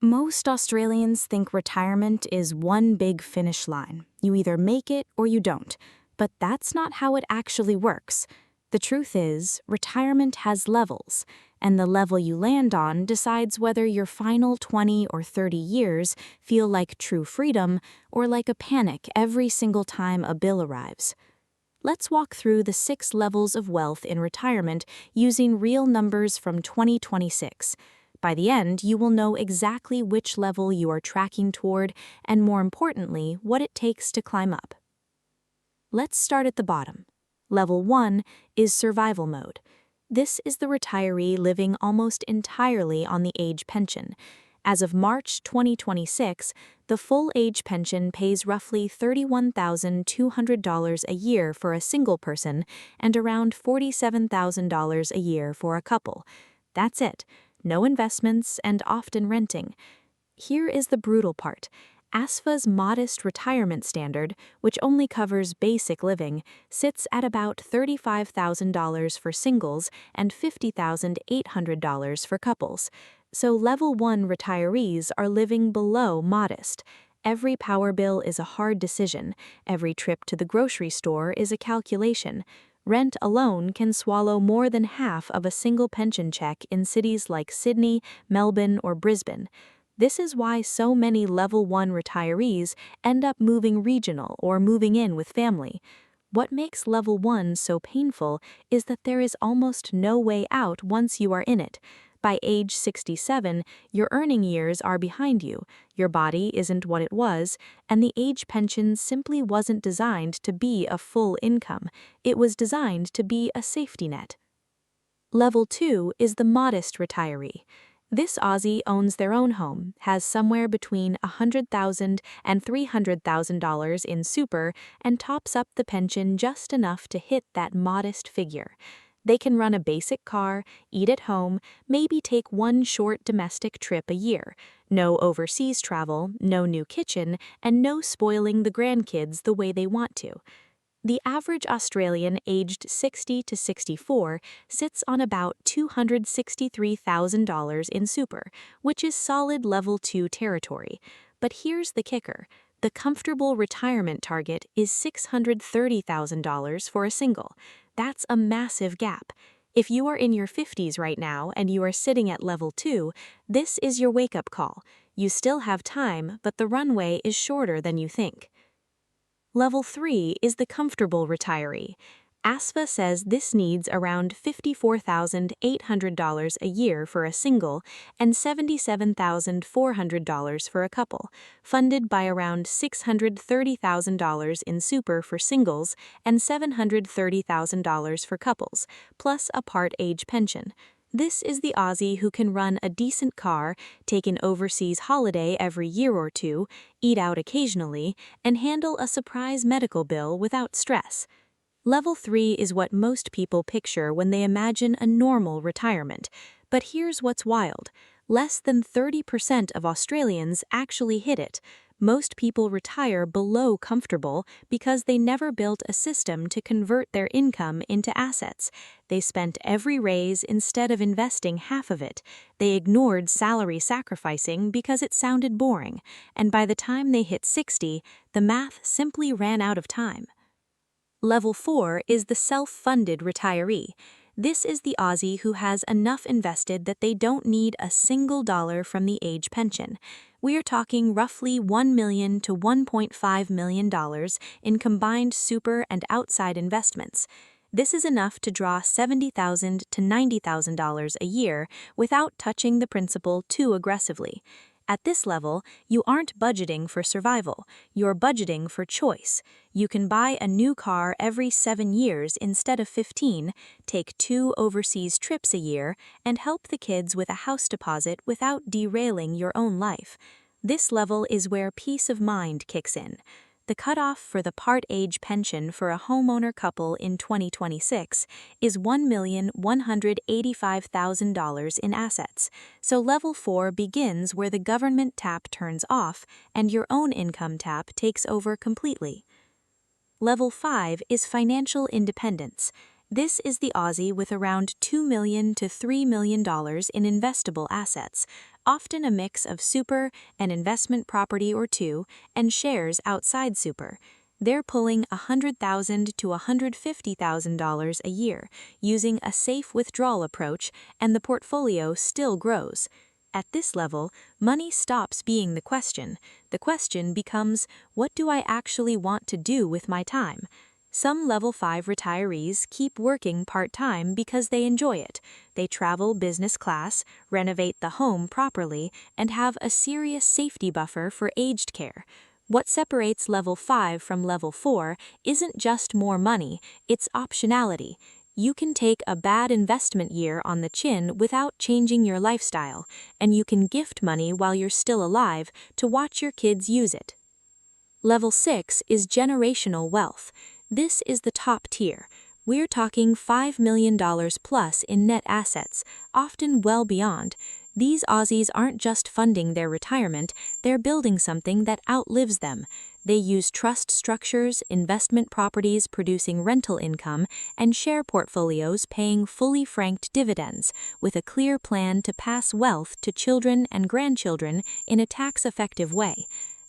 Most Australians think retirement is one big finish line. You either make it or you don't. But that's not how it actually works. The truth is, retirement has levels, and the level you land on decides whether your final 20 or 30 years feel like true freedom or like a panic every single time a bill arrives. Let's walk through the 6 levels of wealth in retirement using real numbers from 2026. By the end, you will know exactly which level you are tracking toward and, more importantly, what it takes to climb up. Let's start at the bottom. Level 1 is survival mode. This is the retiree living almost entirely on the age pension. As of March 2026, the full age pension pays roughly $31,200 a year for a single person and around $47,000 a year for a couple. That's it. No investments and often renting. Here is the brutal part. ASFA's modest retirement standard, which only covers basic living, sits at about $35,000 for singles and $50,800 for couples. So Level 1 retirees are living below modest. Every power bill is a hard decision. Every trip to the grocery store is a calculation. Rent alone can swallow more than half of a single pension check in cities like Sydney, Melbourne, or Brisbane. This is why so many Level 1 retirees end up moving regional or moving in with family. What makes Level 1 so painful is that there is almost no way out once you are in it. By age 67, your earning years are behind you, your body isn't what it was, and the age pension simply wasn't designed to be a full income. It was designed to be a safety net. Level 2 is the modest retiree. This Aussie owns their own home, has somewhere between $100,000 and $300,000 in super, and tops up the pension just enough to hit that modest figure. They can run a basic car, eat at home, maybe take one short domestic trip a year. No overseas travel, no new kitchen, and no spoiling the grandkids the way they want to. The average Australian aged 60 to 64 sits on about $263,000 in super, which is solid Level 2 territory. But here's the kicker. The comfortable retirement target is $630,000 for a single. That's a massive gap. If you are in your 50s right now and you are sitting at Level 2, this is your wake-up call. You still have time, but the runway is shorter than you think. Level 3 is the comfortable retiree. ASFA says this needs around $54,800 a year for a single and $77,400 for a couple, funded by around $630,000 in super for singles and $730,000 for couples, plus a part-age pension. This is the Aussie who can run a decent car, take an overseas holiday every year or two, eat out occasionally, and handle a surprise medical bill without stress. Level 3 is what most people picture when they imagine a normal retirement. But here's what's wild. Less than 30% of Australians actually hit it. Most people retire below comfortable because they never built a system to convert their income into assets. They spent every raise instead of investing half of it. They ignored salary sacrificing because it sounded boring. And by the time they hit 60, the math simply ran out of time. Level 4 is the self-funded retiree. This is the Aussie who has enough invested that they don't need a single dollar from the age pension. We are talking roughly $1 million to $1.5 million in combined super and outside investments. This is enough to draw $70,000 to $90,000 a year without touching the principal too aggressively. At this level, you aren't budgeting for survival, you're budgeting for choice. You can buy a new car every 7 years instead of 15, take 2 overseas trips a year, and help the kids with a house deposit without derailing your own life. This level is where peace of mind kicks in. The cutoff for the part-age pension for a homeowner couple in 2026 is $1,185,000 in assets, so Level 4 begins where the government tap turns off and your own income tap takes over completely. Level 5 is financial independence. This is the Aussie with around $2 million to $3 million in investable assets, often a mix of super, an investment property or two, and shares outside super. They're pulling $100,000 to $150,000 a year, using a safe withdrawal approach, and the portfolio still grows. At this level, money stops being the question. The question becomes, what do I actually want to do with my time? Some Level 5 retirees keep working part-time because they enjoy it. They travel business class, renovate the home properly, and have a serious safety buffer for aged care. What separates Level 5 from Level 4 isn't just more money, it's optionality. You can take a bad investment year on the chin without changing your lifestyle, and you can gift money while you're still alive to watch your kids use it. Level 6 is generational wealth. This is the top tier. We're talking $5 million plus in net assets, often well beyond. These Aussies aren't just funding their retirement, they're building something that outlives them. They use trust structures, investment properties producing rental income, and share portfolios paying fully franked dividends, with a clear plan to pass wealth to children and grandchildren in a tax-effective way.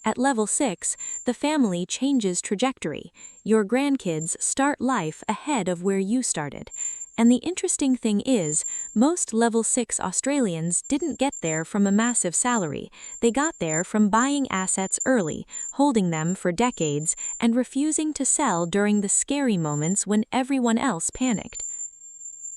At Level 6, the family changes trajectory. Your grandkids start life ahead of where you started. And the interesting thing is, most Level 6 Australians didn't get there from a massive salary. They got there from buying assets early, holding them for decades, and refusing to sell during the scary moments when everyone else panicked.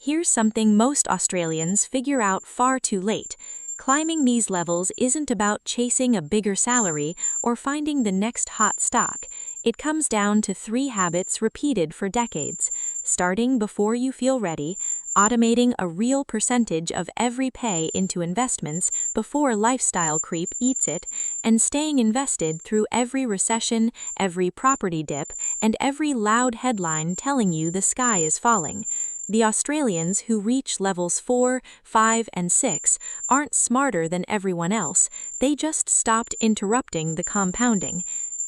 Here's something most Australians figure out far too late. Climbing these levels isn't about chasing a bigger salary or finding the next hot stock. It comes down to 3 habits repeated for decades: starting before you feel ready, automating a real percentage of every pay into investments before lifestyle creep eats it, and staying invested through every recession, every property dip, and every loud headline telling you the sky is falling. The Australians who reach levels 4, 5, and 6 aren't smarter than everyone else, they just stopped interrupting the compounding.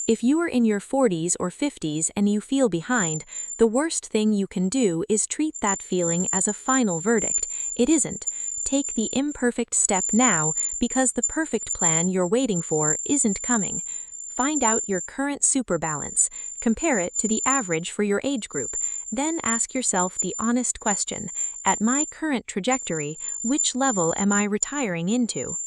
If you are in your 40s or 50s and you feel behind, the worst thing you can do is treat that feeling as a final verdict. It isn't. Take the imperfect step now, because the perfect plan you're waiting for isn't coming. Find out your current super balance, compare it to the average for your age group, then ask yourself the honest question: at my current trajectory, which level am I retiring into?